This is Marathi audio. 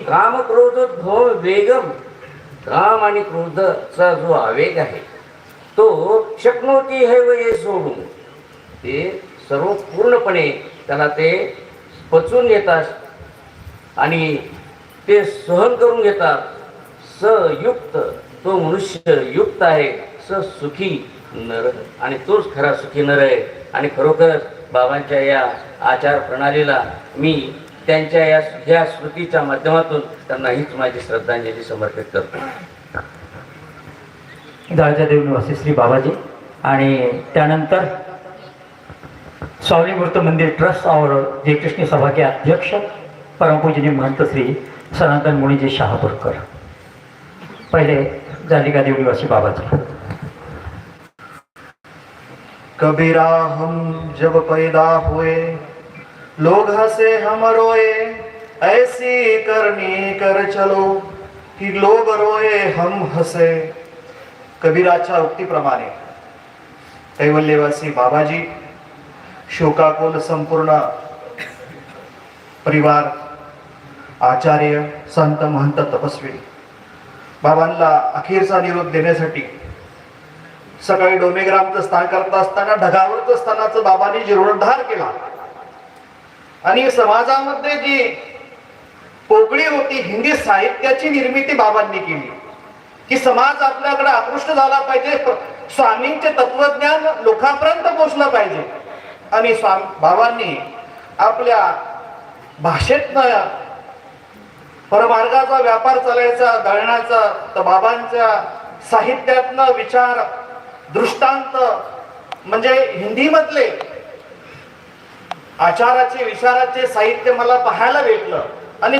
काम क्रोध भव वेगम, काम आणि क्रोधाचा जो आवेग आहे तो शक्नोती है वे सोडून ते सर्व पूर्णपणे त्याला ते पचवून घेतात आणि ते सहन करून घेतात. सयुक्त तो मनुष्य युक्त आहे, सुखी नर, आणि तोच खरा सुखी नर आहे. आणि खरोखर बाबांच्या या आचार प्रणालीला मी त्यांच्या या स्मृतीच्या माध्यमातून त्यांना हीच माझी श्रद्धांजली समर्पित करतो. गाळच्या देव निवासी श्री बाबाजी आणि त्यानंतर स्वामी मूर्त मंदिर ट्रस्ट और जय कृष्ण सभा के अध्यक्ष परम पूजनीय महंत श्री सनातन मुनिजी शहापूरकर. पहले जालिका देव निवासी बाबाजी. कबीरा हम जब पैदा हुए लोग हंसे हम रोए, ऐसी करनी कर चलो कि लोग रोए हम हसे. कबीराच्या उक्तीप्रमाणे कैवल्यवासी बाबाजी, शोकाकुल संपूर्ण परिवार, आचार्य, संत, महंत, तपस्वी बाबांना अखेरचा निरोप देण्यासाठी सकाळी डोमेग्रामचं स्थान करत असताना ढगावरचं स्थानाचं बाबांनी जीर्णोद्धार केला आणि समाजामध्ये जी पोकळी होती, हिंदी साहित्याची निर्मिती बाबांनी केली की समाज आपल्याकडे आकृष्ट झाला पाहिजे, स्वामींचे तत्वज्ञान लोकांपर्यंत पोहोचलं पाहिजे. आणि बाबांनी आपल्या भाषेतनं परमार्गाचा व्यापार चालायचा, दळण्याचा, तर बाबांच्या साहित्यातनं विचार, दृष्टांत, म्हणजे हिंदीमधले आचाराचे विचाराचे साहित्य मला पाहायला भेटलं. आणि